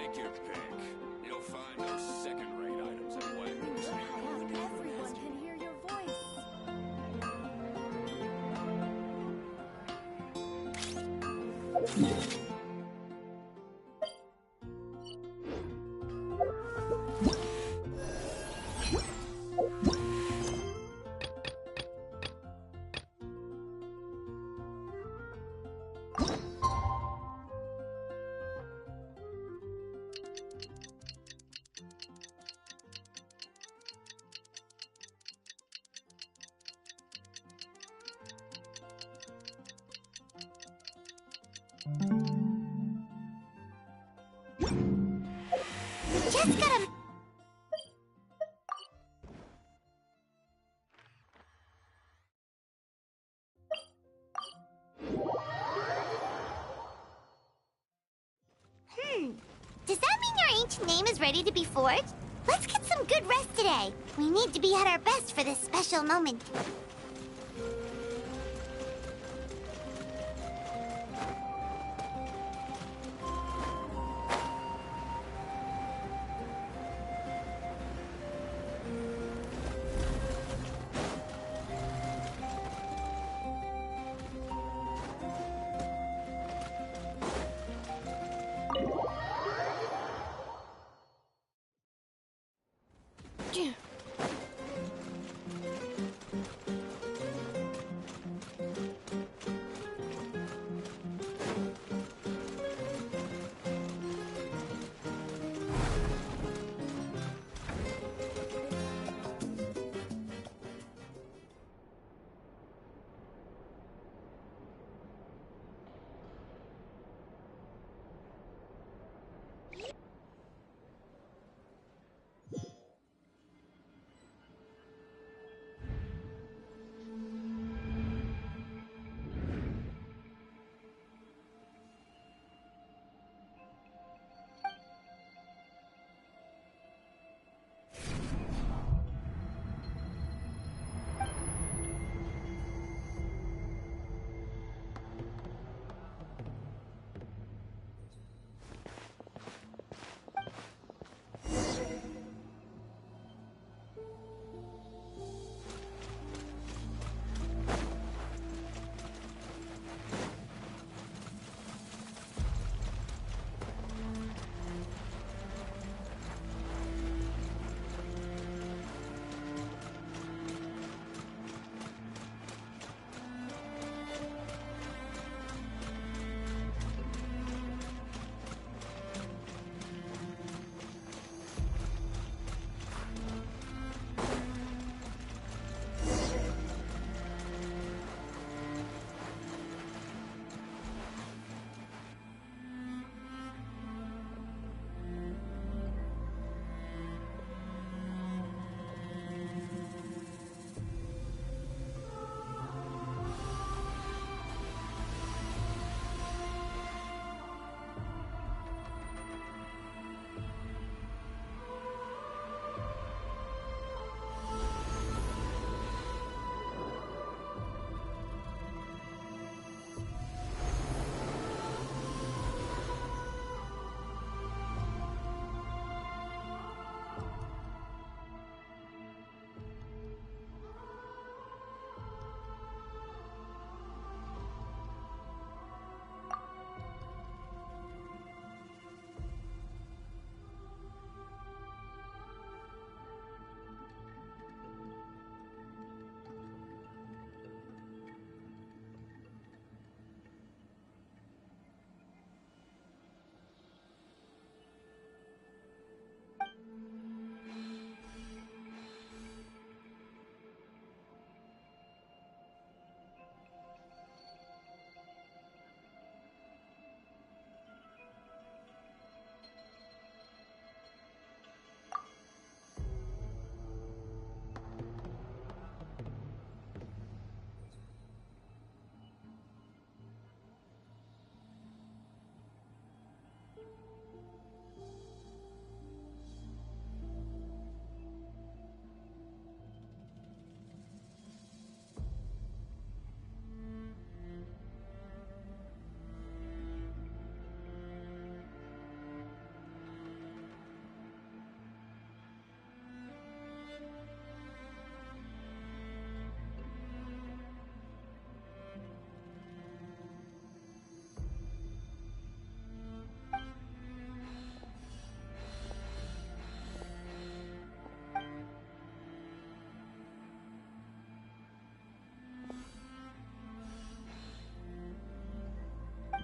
Take your pick. You'll find no second-rate items at Wegmans. Everyone can hear your voice. Just gotta... Does that mean your ancient name is ready to be forged? Let's get some good rest today. We need to be at our best for this special moment.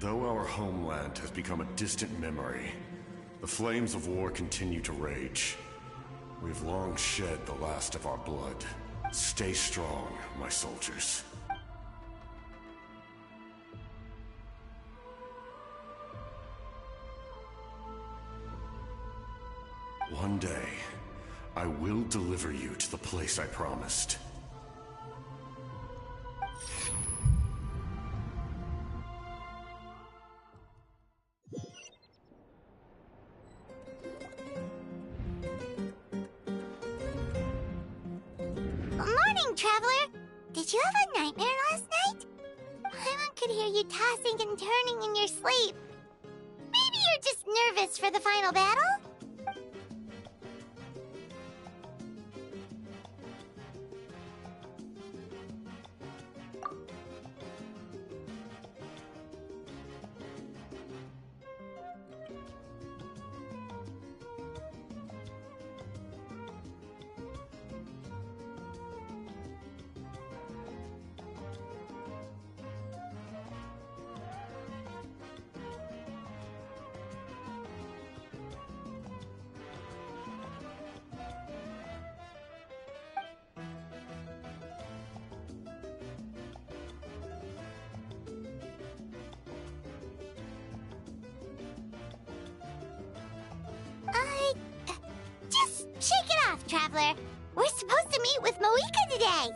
Though our homeland has become a distant memory, the flames of war continue to rage. We've long shed the last of our blood. Stay strong, my soldiers. One day, I will deliver you to the place I promised. Morning, Traveler! Did you have a nightmare last night? Paimon could hear you tossing and turning in your sleep. Maybe you're just nervous for the final battle? Just shake it off, Traveler. We're supposed to meet with Moika today.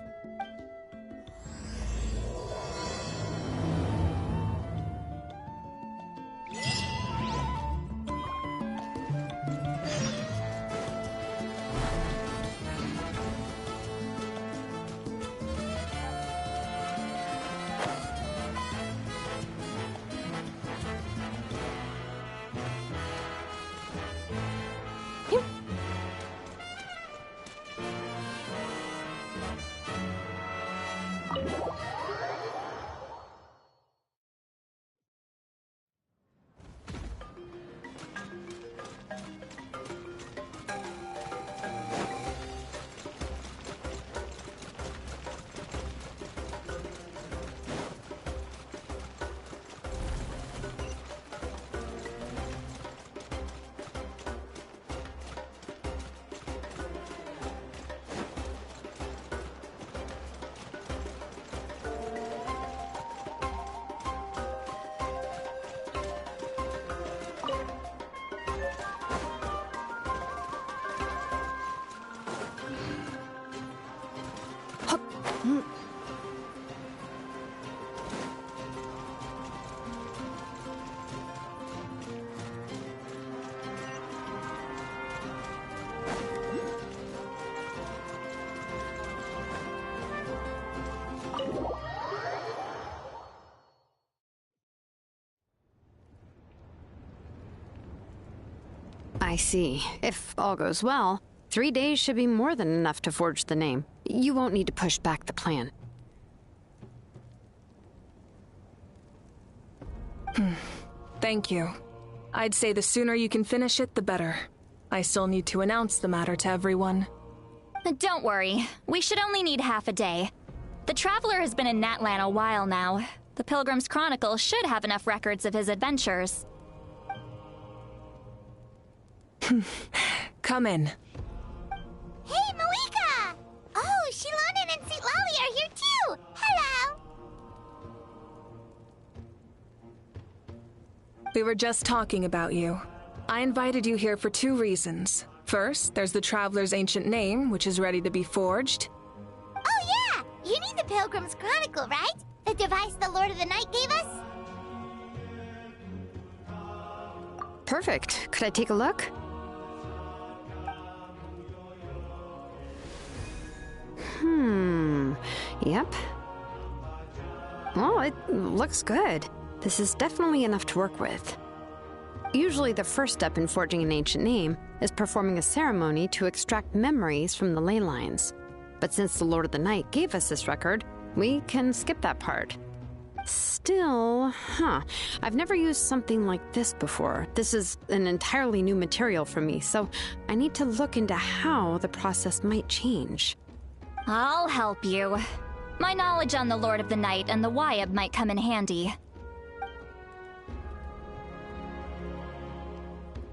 I see. If all goes well, 3 days should be more than enough to forge the name. You won't need to push back the plan. Thank you. I'd say the sooner you can finish it, the better. I still need to announce the matter to everyone. Don't worry. We should only need half a day. The Traveler has been in Natlan a while now. The Pilgrim's Chronicle should have enough records of his adventures. Come in. Hey, Moika! Oh, Shilonen and St. Lolly are here too! Hello! We were just talking about you. I invited you here for 2 reasons. First, there's the Traveler's ancient name, which is ready to be forged. Oh yeah! You need the Pilgrim's Chronicle, right? The device the Lord of the Night gave us? Perfect. Could I take a look? Yep. Well, it looks good. This is definitely enough to work with. Usually the first step in forging an ancient name is performing a ceremony to extract memories from the ley lines. But since the Lord of the Night gave us this record, we can skip that part. Still, I've never used something like this before. This is an entirely new material for me, so I need to look into how the process might change. I'll help you. My knowledge on the Lord of the Night and the Wyab might come in handy.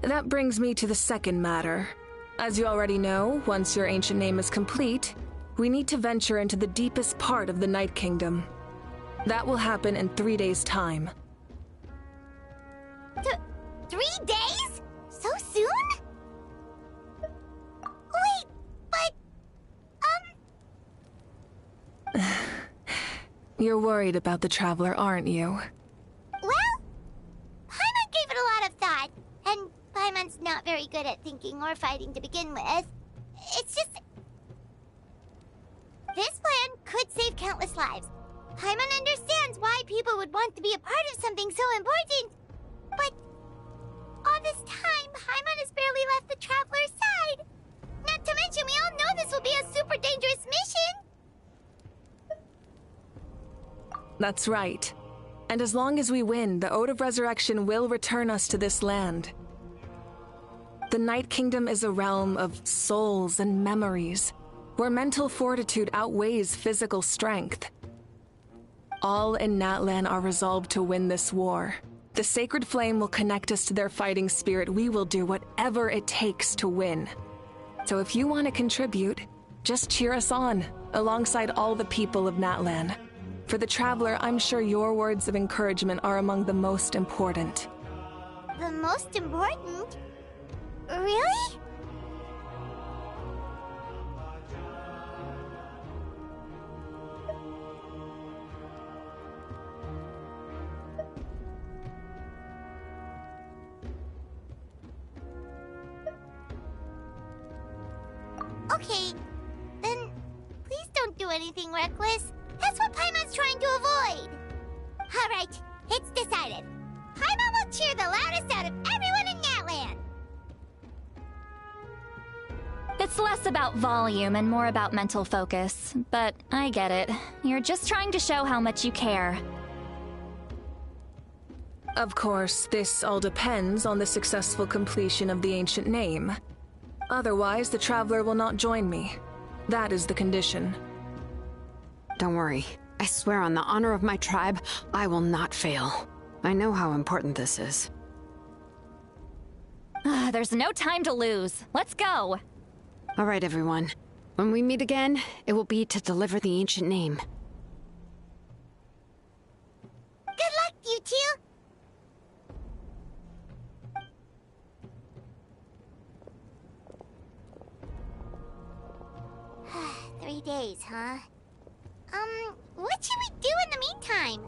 That brings me to the second matter. As you already know, once your ancient name is complete, we need to venture into the deepest part of the Night Kingdom. That will happen in 3 days' time. 3 days? So soon? Wait, but... You're worried about the Traveler, aren't you? Well, Paimon gave it a lot of thought, and Paimon's not very good at thinking or fighting to begin with. It's just... This plan could save countless lives. Paimon understands why people would want to be a part of something so important. But all this time, Paimon has barely left the Traveler's side. Not to mention, we all know this will be a super dangerous mission. That's right. And as long as we win, the Ode of Resurrection will return us to this land. The Night Kingdom is a realm of souls and memories, where mental fortitude outweighs physical strength. All in Natlan are resolved to win this war. The sacred flame will connect us to their fighting spirit. We will do whatever it takes to win. So if you want to contribute, just cheer us on, alongside all the people of Natlan. For the Traveler, I'm sure your words of encouragement are among the most important. The most important? Really? Okay, then please don't do anything reckless. That's what Paimon's trying to avoid. All right, it's decided. Paimon will cheer the loudest out of everyone in Natlan. It's less about volume and more about mental focus, but I get it. You're just trying to show how much you care. Of course, this all depends on the successful completion of the ancient name. Otherwise, the Traveler will not join me. That is the condition. Don't worry. I swear on the honor of my tribe, I will not fail. I know how important this is. There's no time to lose. Let's go. All right, everyone. When we meet again, it will be to deliver the ancient name. Good luck, you two. 3 days, huh? What should we do in the meantime?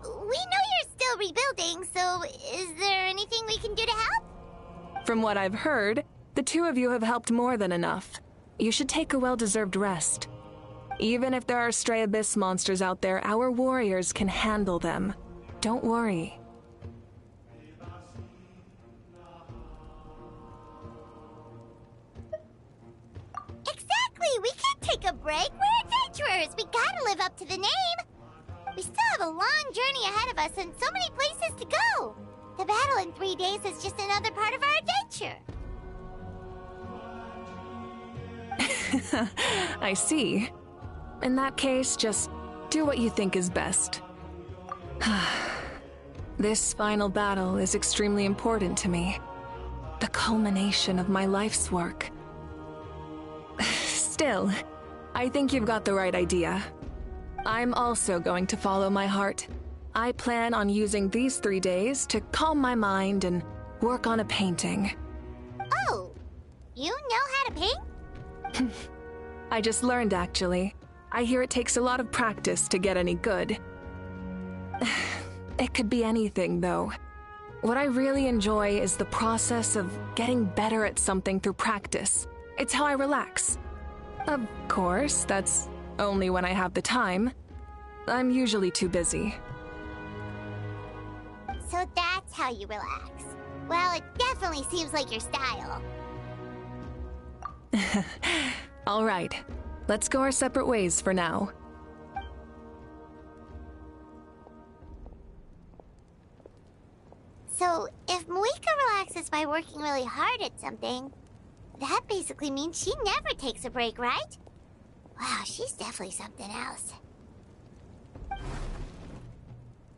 We know you're still rebuilding, so is there anything we can do to help? From what I've heard, the two of you have helped more than enough. You should take a well-deserved rest. Even if there are stray abyss monsters out there, our warriors can handle them. Don't worry. Exactly! We can't take a break! We're adventurers! We gotta live up to the name! We still have a long journey ahead of us and so many places to go! The battle in 3 days is just another part of our adventure! I see. In that case, just do what you think is best. This final battle is extremely important to me. The culmination of my life's work. Still, I think you've got the right idea. I'm also going to follow my heart. I plan on using these 3 days to calm my mind and work on a painting. Oh, you know how to paint? I just learned, actually. I hear it takes a lot of practice to get any good. It could be anything, though. What I really enjoy is the process of getting better at something through practice. It's how I relax. Of course, that's only when I have the time. I'm usually too busy. So that's how you relax. Well, it definitely seems like your style. All right, let's go our separate ways for now. So, if Moika relaxes by working really hard at something, that basically means she never takes a break, right? Wow, she's definitely something else.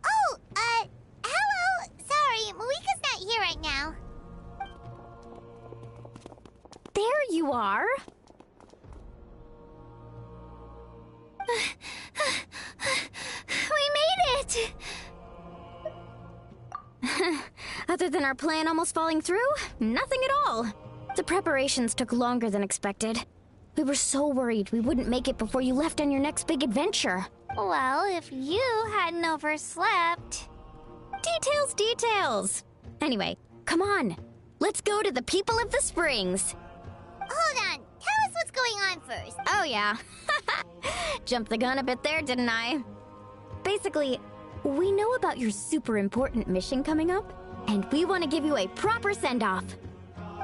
Oh, hello! Sorry, Moika's not here right now. There you are. We made it! Other than our plan almost falling through, nothing at all. The preparations took longer than expected. We were so worried we wouldn't make it before you left on your next big adventure. Well, if you hadn't overslept... Details, details! Anyway, come on. Let's go to the People of the Springs. Hold on. Tell us what's going on first. Oh, yeah. Jumped the gun a bit there, didn't I? Basically, we know about your super important mission coming up, and we want to give you a proper send-off.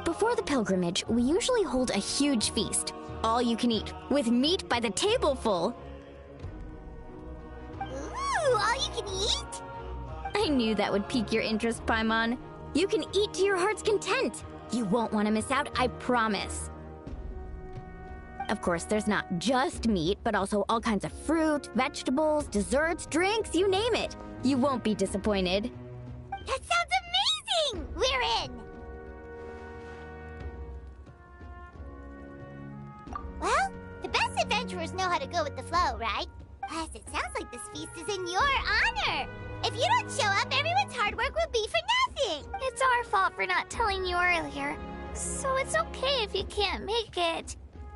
Before the pilgrimage, we usually hold a huge feast. All you can eat, with meat by the tableful. Ooh, all you can eat? I knew that would pique your interest, Paimon. You can eat to your heart's content. You won't want to miss out, I promise. Of course, there's not just meat, but also all kinds of fruit, vegetables, desserts, drinks, you name it. You won't be disappointed. That sounds amazing! We're in! Well, the best adventurers know how to go with the flow, right? Plus, it sounds like this feast is in your honor. If you don't show up, everyone's hard work will be for nothing. It's our fault for not telling you earlier. So it's okay if you can't make it.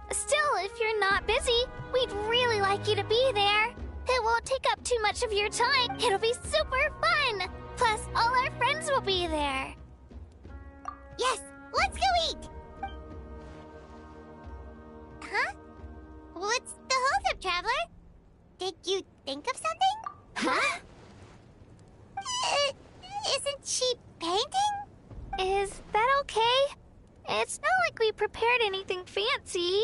Still, if you're not busy, we'd really like you to be there. It won't take up too much of your time. It'll be super fun. Plus, all our friends will be there. Yes, let's go eat. Huh? What's the holdup, Traveler? Did you think of something? Huh? Isn't she painting? Is that okay? It's not like we prepared anything fancy.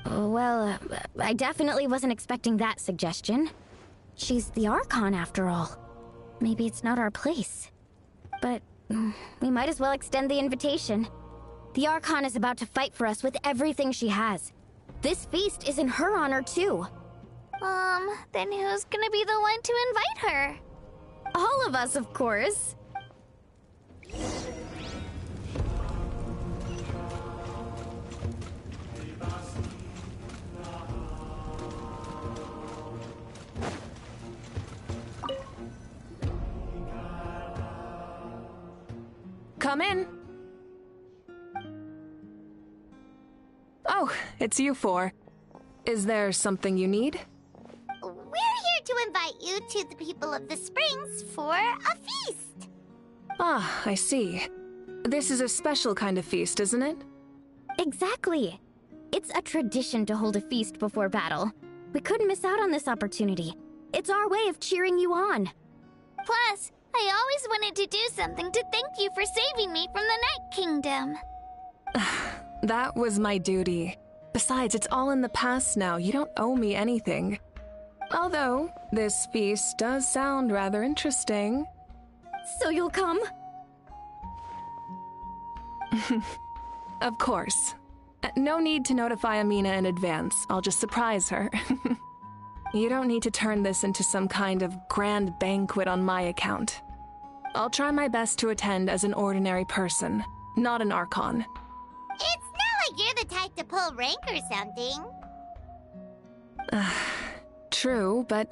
Well, I definitely wasn't expecting that suggestion. She's the Archon, after all. Maybe it's not our place. But we might as well extend the invitation. The Archon is about to fight for us with everything she has. This feast is in her honor, too. Then who's gonna be the one to invite her? All of us, of course. Come in. Oh, it's you four. Is there something you need? We're here to invite you to the People of the Springs for a feast. Ah, I see. This is a special kind of feast, isn't it? Exactly. It's a tradition to hold a feast before battle. We couldn't miss out on this opportunity. It's our way of cheering you on. Plus, I always wanted to do something to thank you for saving me from the Night Kingdom. That was my duty. Besides, it's all in the past now. You don't owe me anything. Although, this feast does sound rather interesting. So you'll come? Of course. No need to notify Amina in advance. I'll just surprise her. You don't need to turn this into some kind of grand banquet on my account. I'll try my best to attend as an ordinary person, not an Archon. It's not like you're the type to pull rank or something. True, but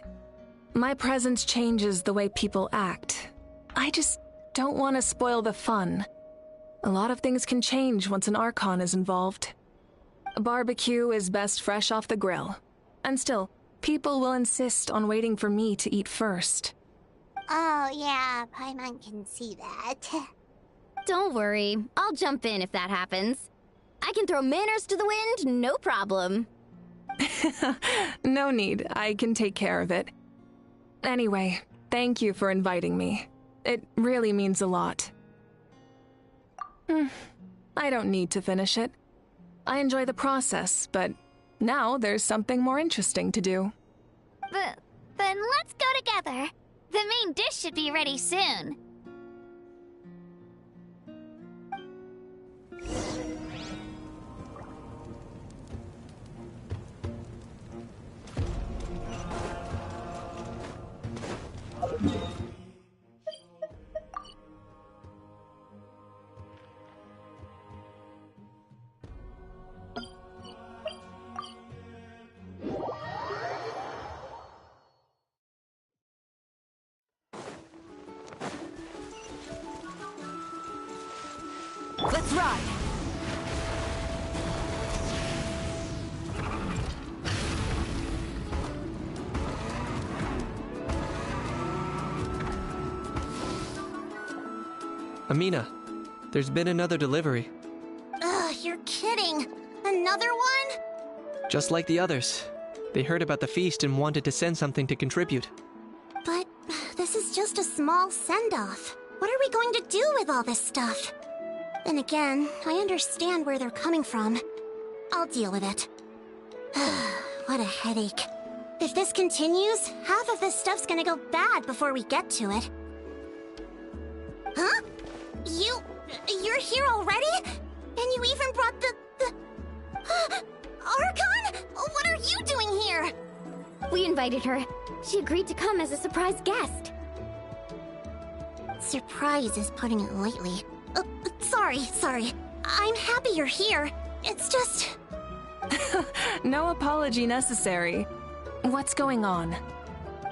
my presence changes the way people act. I just don't want to spoil the fun. A lot of things can change once an Archon is involved. A barbecue is best fresh off the grill. And still, people will insist on waiting for me to eat first. Oh, yeah, Paimon can see that. Don't worry. I'll jump in if that happens. I can throw manners to the wind, no problem. No need. I can take care of it. Anyway, thank you for inviting me. It really means a lot. I don't need to finish it. I enjoy the process, but now there's something more interesting to do. Then let's go together. The main dish should be ready soon. Let's ride! Amina, there's been another delivery. Ugh, you're kidding. Another one? Just like the others. They heard about the feast and wanted to send something to contribute. But this is just a small send-off. What are we going to do with all this stuff? Then again, I understand where they're coming from. I'll deal with it. What a headache. If this continues, half of this stuff's gonna go bad before we get to it. Huh? You're here already? And you even brought the... Archon? What are you doing here? We invited her. She agreed to come as a surprise guest. Surprise is putting it lightly. Sorry. I'm happy you're here. It's just... No apology necessary. What's going on?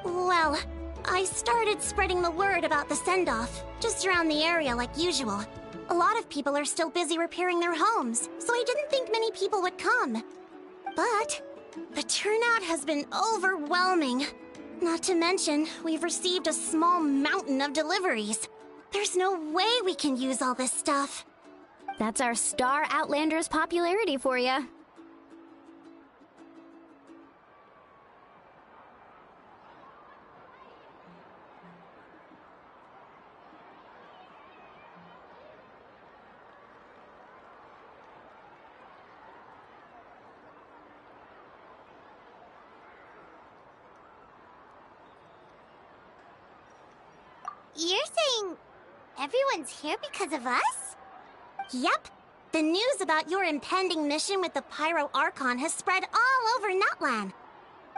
Well, I started spreading the word about the send-off, just around the area like usual. A lot of people are still busy repairing their homes, so I didn't think many people would come. But the turnout has been overwhelming. Not to mention, we've received a small mountain of deliveries. There's no way we can use all this stuff. That's our Star Outlander's popularity for you. You're saying everyone's here because of us? Yep. The news about your impending mission with the Pyro Archon has spread all over Natlan.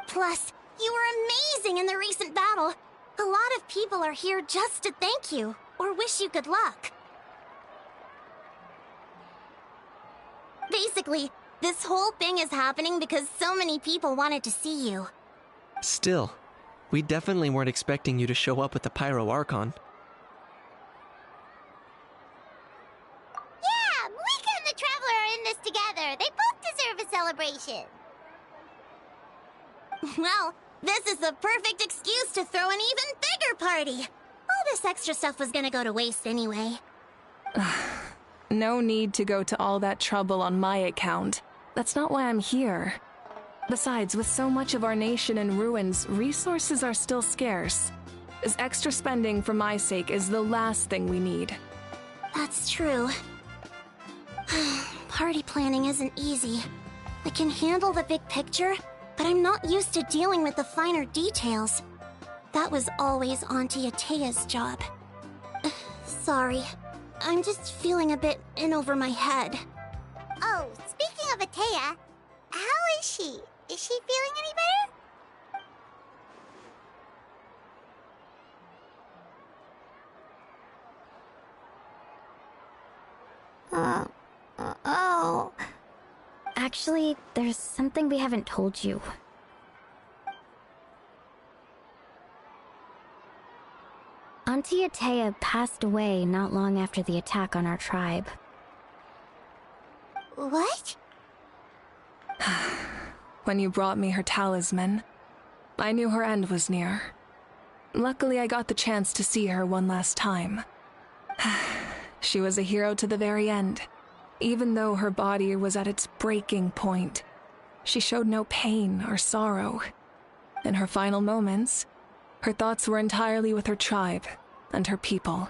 Plus, you were amazing in the recent battle. A lot of people are here just to thank you, or wish you good luck. Basically, this whole thing is happening because so many people wanted to see you. Still, we definitely weren't expecting you to show up with the Pyro Archon. Yeah, Mika and the Traveler are in this together. They both deserve a celebration. Well, this is the perfect excuse to throw an even bigger party. All this extra stuff was gonna go to waste anyway. No need to go to all that trouble on my account. That's not why I'm here. Besides, with so much of our nation in ruins, resources are still scarce. This extra spending for my sake is the last thing we need. That's true. Party planning isn't easy. I can handle the big picture, but I'm not used to dealing with the finer details. That was always Auntie Atea's job. Sorry. I'm just feeling a bit in over my head. Oh, speaking of Atea, how is she? Is she feeling any better? Oh. Actually, there's something we haven't told you. Auntie Atea passed away not long after the attack on our tribe. What? When you brought me her talisman, I knew her end was near. Luckily, I got the chance to see her one last time. She was a hero to the very end. Even though her body was at its breaking point, she showed no pain or sorrow. In her final moments, her thoughts were entirely with her tribe and her people.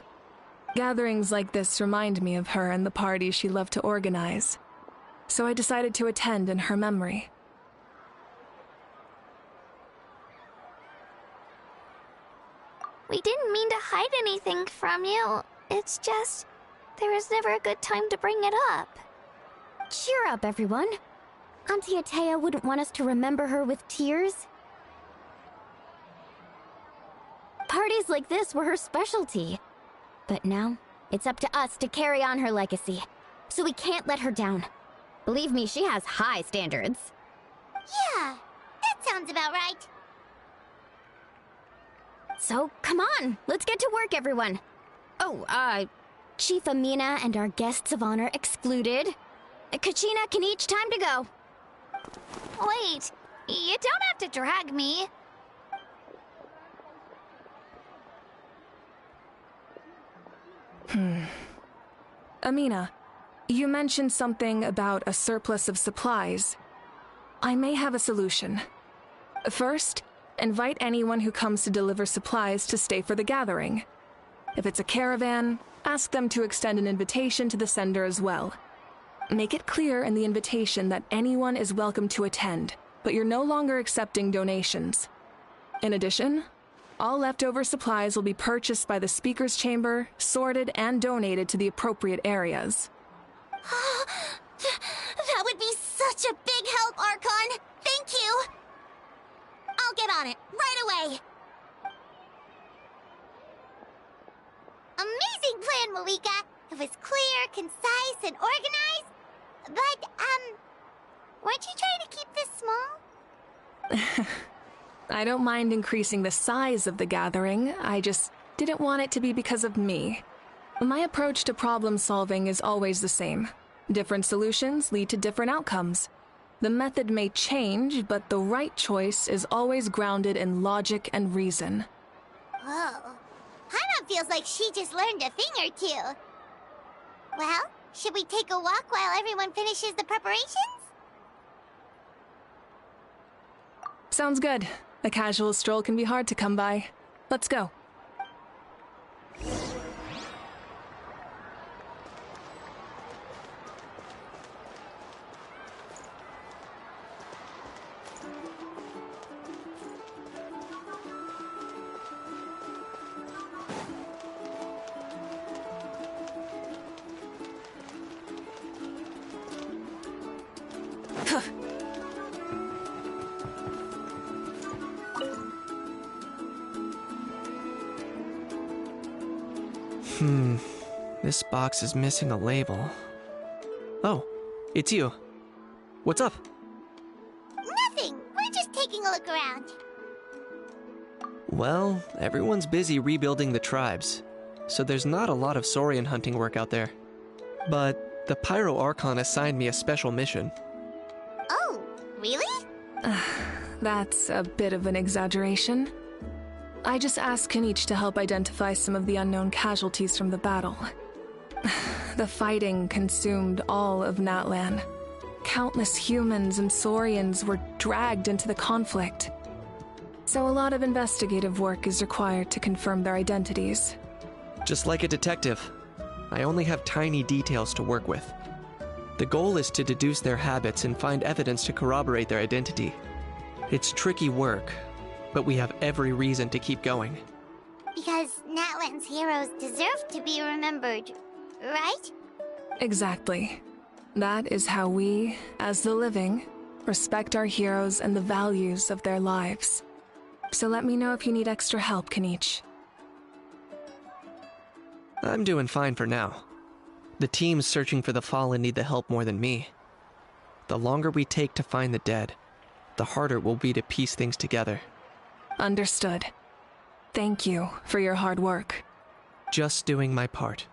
Gatherings like this remind me of her and the parties she loved to organize, so I decided to attend in her memory. We didn't mean to hide anything from you. It's just, there was never a good time to bring it up. Cheer up, everyone. Auntie Atea wouldn't want us to remember her with tears. Parties like this were her specialty. But now, it's up to us to carry on her legacy. So we can't let her down. Believe me, she has high standards. Yeah, that sounds about right. So, come on, let's get to work, everyone. Oh, Chief Amina and our guests of honor excluded. Kachina, Kanich, time to go. Wait, you don't have to drag me. Amina, you mentioned something about a surplus of supplies. I may have a solution. First, invite anyone who comes to deliver supplies to stay for the gathering. If it's a caravan, ask them to extend an invitation to the sender as well. Make it clear in the invitation that anyone is welcome to attend, but you're no longer accepting donations. In addition, all leftover supplies will be purchased by the speaker's chamber, sorted, and donated to the appropriate areas. That would be such a big help, Archon! Thank you! I'll get on it, right away! Amazing plan, Malika! It was clear, concise, and organized. But, weren't you trying to keep this small? I don't mind increasing the size of the gathering, I just didn't want it to be because of me. My approach to problem solving is always the same. Different solutions lead to different outcomes. The method may change, but the right choice is always grounded in logic and reason. Whoa. Hana feels like she just learned a thing or two. Well, should we take a walk while everyone finishes the preparations? Sounds good. A casual stroll can be hard to come by. Let's go. This box is missing a label. Oh, it's you. What's up? Nothing. We're just taking a look around. Well, everyone's busy rebuilding the tribes, so there's not a lot of Saurian hunting work out there. But the Pyro Archon assigned me a special mission. Oh, really? That's a bit of an exaggeration. I just asked Kanich to help identify some of the unknown casualties from the battle. The fighting consumed all of Natlan. Countless humans and Saurians were dragged into the conflict. So a lot of investigative work is required to confirm their identities. Just like a detective, I only have tiny details to work with. The goal is to deduce their habits and find evidence to corroborate their identity. It's tricky work, but we have every reason to keep going. Because Natlan's heroes deserve to be remembered, right? Exactly. That is how we, as the living, respect our heroes and the values of their lives. So let me know if you need extra help, Kanich. I'm doing fine for now. The teams searching for the fallen need the help more than me. The longer we take to find the dead, the harder it will be to piece things together. Understood. Thank you for your hard work. Just doing my part.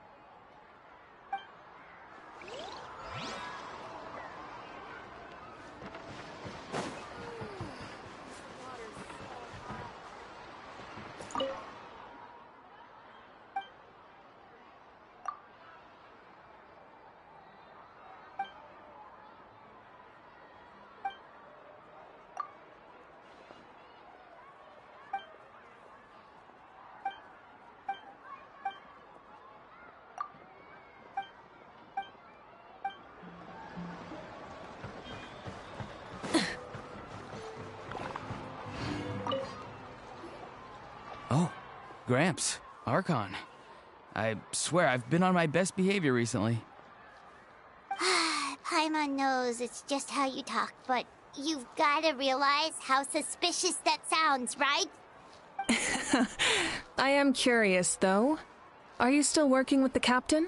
Oh, Gramps, Archon. I swear I've been on my best behavior recently. Paimon knows it's just how you talk, but you've gotta realize how suspicious that sounds, right? I am curious, though. Are you still working with the captain?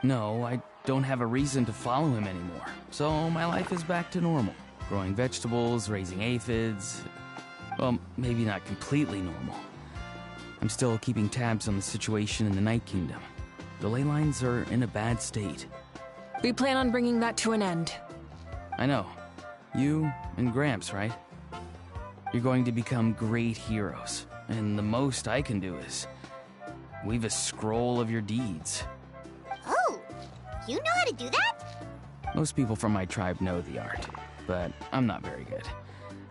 No, I don't have a reason to follow him anymore, so my life is back to normal. Growing vegetables, raising aphids. Well, maybe not completely normal. I'm still keeping tabs on the situation in the Night Kingdom. The ley lines are in a bad state. We plan on bringing that to an end. I know. You and Gramps, right? You're going to become great heroes, and the most I can do is weave a scroll of your deeds. Oh, you know how to do that? Most people from my tribe know the art, but I'm not very good.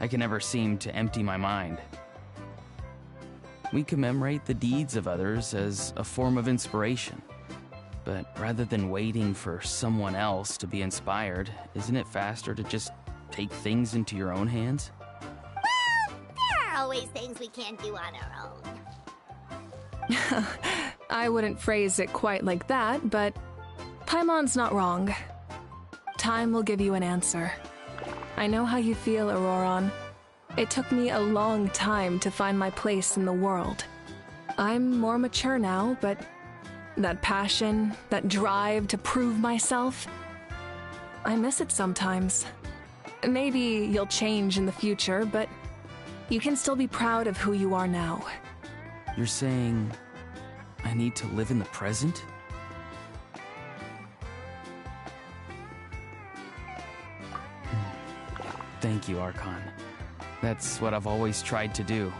I can never seem to empty my mind. We commemorate the deeds of others as a form of inspiration. But rather than waiting for someone else to be inspired, isn't it faster to just take things into your own hands? Well, there are always things we can't do on our own. I wouldn't phrase it quite like that, but Paimon's not wrong. Time will give you an answer. I know how you feel, Auroron. It took me a long time to find my place in the world. I'm more mature now, but that passion, that drive to prove myself, I miss it sometimes. Maybe you'll change in the future, but you can still be proud of who you are now. You're saying I need to live in the present? Thank you, Archon. That's what I've always tried to do.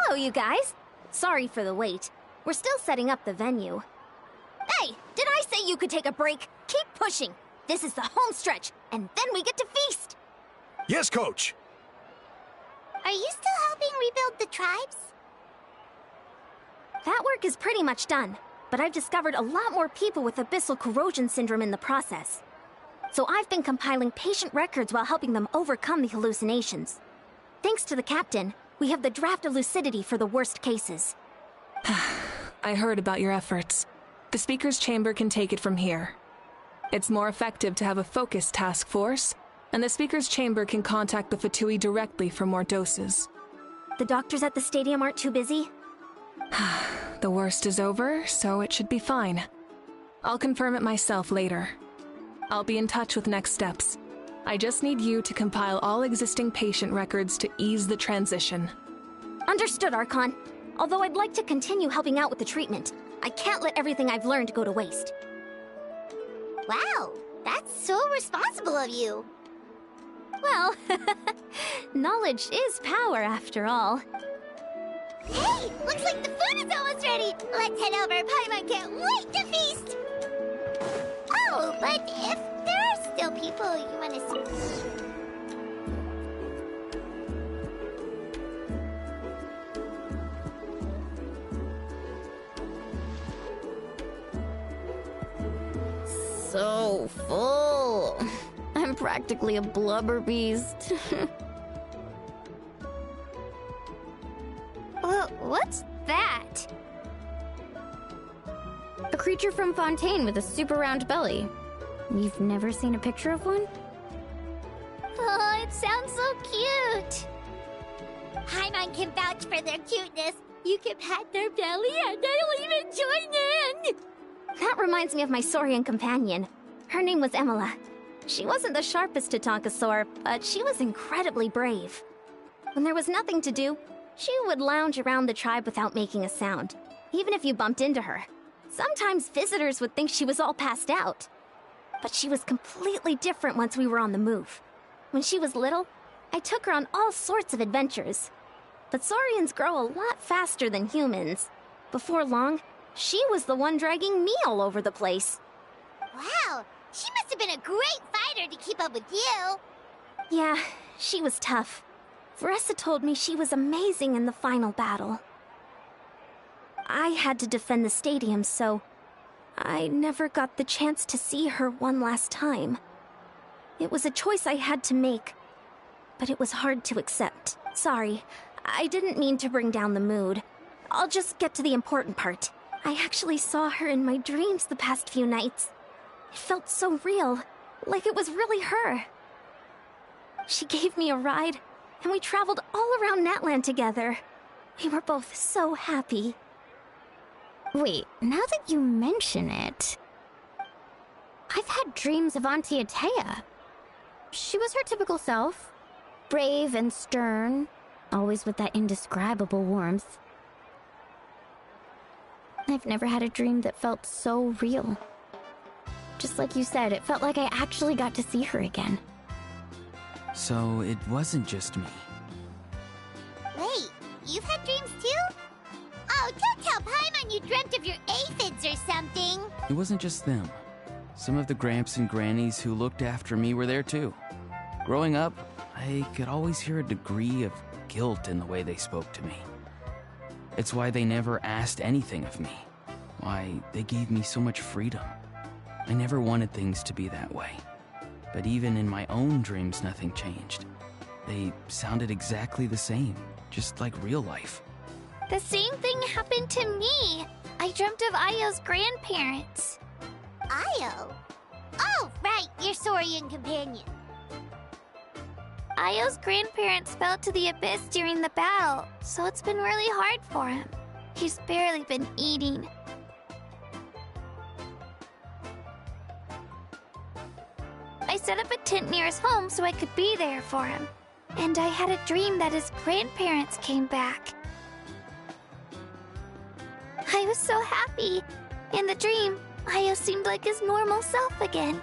Hello, you guys. Sorry for the wait. We're still setting up the venue. Hey, did I say you could take a break? Keep pushing. This is the home stretch, and then we get to feast. Yes, Coach. Are you still helping rebuild the tribes? That work is pretty much done, but I've discovered a lot more people with abyssal corrosion syndrome in the process. So I've been compiling patient records while helping them overcome the hallucinations. Thanks to the captain, we have the draft of lucidity for the worst cases. I heard about your efforts. The Speaker's Chamber can take it from here. It's more effective to have a focused task force, and the Speaker's Chamber can contact the Fatui directly for more doses. The doctors at the stadium aren't too busy? The worst is over, so it should be fine. I'll confirm it myself later. I'll be in touch with next steps. I just need you to compile all existing patient records to ease the transition. Understood, Archon. Although I'd like to continue helping out with the treatment, I can't let everything I've learned go to waste. Wow, that's so responsible of you. Well, knowledge is power after all. Hey, looks like the food is almost ready. Let's head over. Paimon can't wait to feast. Oh, but if there are still people you want to see. So full. I'm practically a blubber beast. What's that? A creature from Fontaine with a super round belly. You've never seen a picture of one? Oh, it sounds so cute. Paimon can vouch for their cuteness. You can pat their belly and they'll even join in. That reminds me of my Saurian companion. Her name was Emila. She wasn't the sharpest to Tonkasaur, but she was incredibly brave. When there was nothing to do, she would lounge around the tribe without making a sound, even if you bumped into her. Sometimes visitors would think she was all passed out. But she was completely different once we were on the move. When she was little, I took her on all sorts of adventures. But Saurians grow a lot faster than humans. Before long, she was the one dragging me all over the place. Wow, she must have been a great fighter to keep up with you. Yeah, she was tough. Veressa told me she was amazing in the final battle. I had to defend the stadium, so I never got the chance to see her one last time. It was a choice I had to make, but it was hard to accept. Sorry, I didn't mean to bring down the mood. I'll just get to the important part. I actually saw her in my dreams the past few nights. It felt so real, like it was really her. She gave me a ride, and we traveled all around Natland together. We were both so happy. Wait, now that you mention it, I've had dreams of Auntie Atea. She was her typical self, brave and stern, always with that indescribable warmth. I've never had a dream that felt so real. Just like you said, it felt like I actually got to see her again. So it wasn't just me. Wait, you've had dreams too? Oh, don't tell Paimon you dreamt of your aphids or something. It wasn't just them. Some of the Gramps and Grannies who looked after me were there too. Growing up, I could always hear a degree of guilt in the way they spoke to me. It's why they never asked anything of me. Why they gave me so much freedom. I never wanted things to be that way. But even in my own dreams, nothing changed. They sounded exactly the same, just like real life. The same thing happened to me. I dreamt of Io's grandparents. Io? Oh, right, your Saurian companion. Io's grandparents fell to the abyss during the battle, so it's been really hard for him. He's barely been eating. I set up a tent near his home so I could be there for him. And I had a dream that his grandparents came back. I was so happy. In the dream, Io seemed like his normal self again.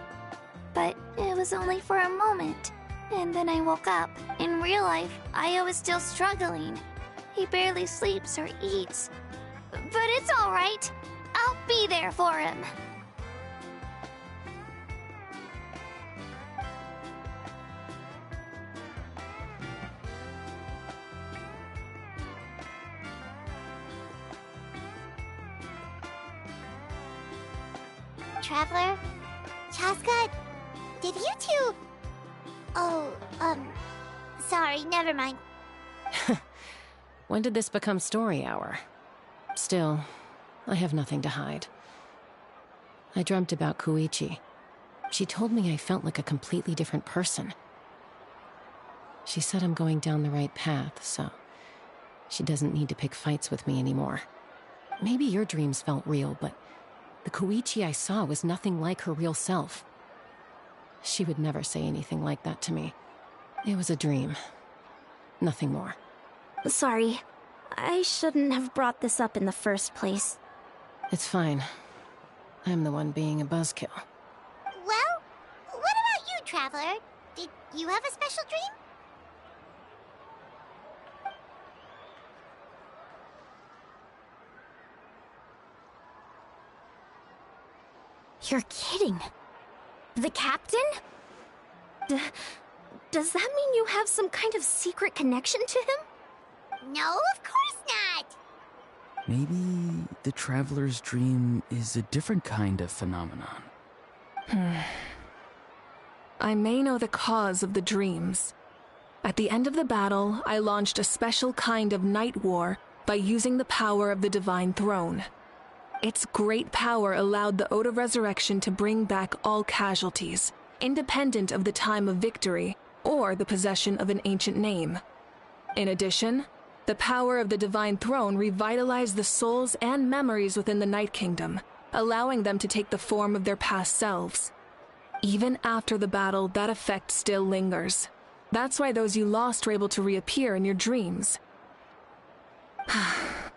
But it was only for a moment. And then I woke up. In real life, Io is still struggling. He barely sleeps or eats. But it's all right. I'll be there for him. Traveler? Chaska? Did you two... Oh, sorry, never mind. When did this become story hour? Still, I have nothing to hide. I dreamt about Koichi. She told me I felt like a completely different person. She said I'm going down the right path, so she doesn't need to pick fights with me anymore. Maybe your dreams felt real, but the Koichi I saw was nothing like her real self. She would never say anything like that to me. It was a dream. Nothing more. Sorry. I shouldn't have brought this up in the first place. It's fine. I'm the one being a buzzkill. Well, what about you, Traveler? Did you have a special dream? You're kidding. The captain? Does that mean you have some kind of secret connection to him? No, of course not. Maybe the Traveler's dream is a different kind of phenomenon. I may know the cause of the dreams. At the end of the battle, I launched a special kind of night war by using the power of the Divine Throne. Its great power allowed the Ode of Resurrection to bring back all casualties, independent of the time of victory or the possession of an ancient name. In addition, the power of the Divine Throne revitalized the souls and memories within the Night Kingdom, allowing them to take the form of their past selves. Even after the battle, that effect still lingers. That's why those you lost were able to reappear in your dreams.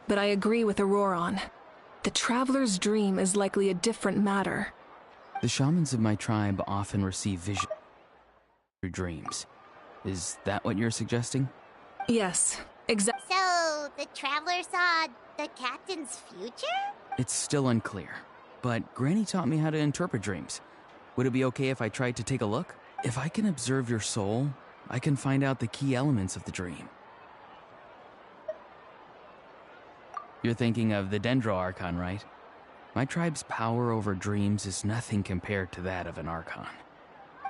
But I agree with Auroron. The Traveler's dream is likely a different matter. The shamans of my tribe often receive visions through dreams. Is that what you're suggesting? Yes, exactly. So, the Traveler saw the captain's future? It's still unclear, but Granny taught me how to interpret dreams. Would it be okay if I tried to take a look? If I can observe your soul, I can find out the key elements of the dream. You're thinking of the Dendro Archon, right? My tribe's power over dreams is nothing compared to that of an Archon.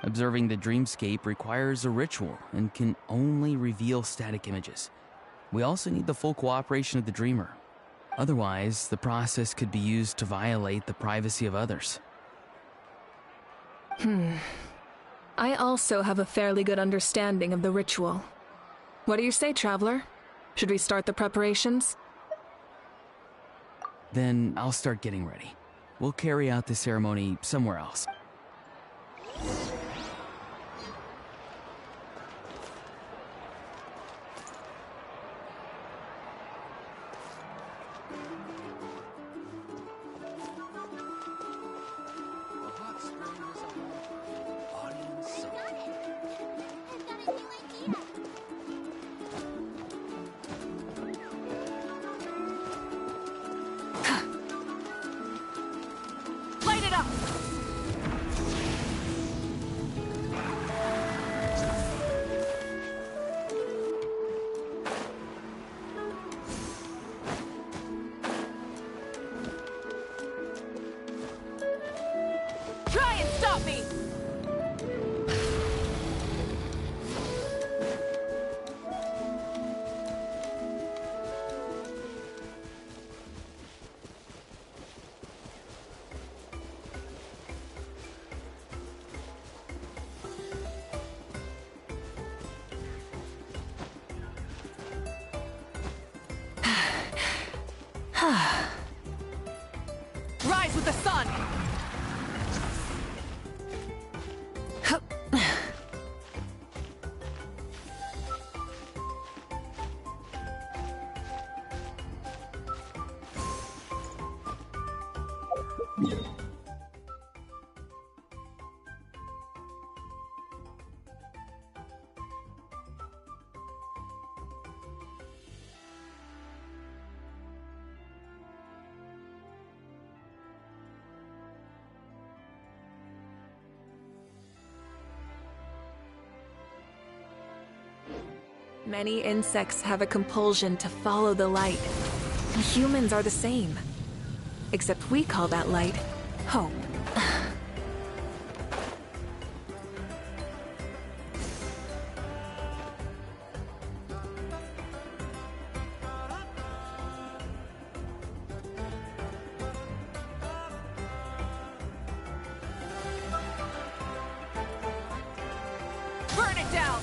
Observing the dreamscape requires a ritual and can only reveal static images. We also need the full cooperation of the dreamer. Otherwise, the process could be used to violate the privacy of others. I also have a fairly good understanding of the ritual. What do you say, Traveler? Should we start the preparations? Then I'll start getting ready. We'll carry out the ceremony somewhere else. Rise with the sun! Many insects have a compulsion to follow the light. And humans are the same. Except we call that light hope. Burn it down!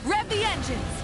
Rev the engines!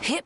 Hip.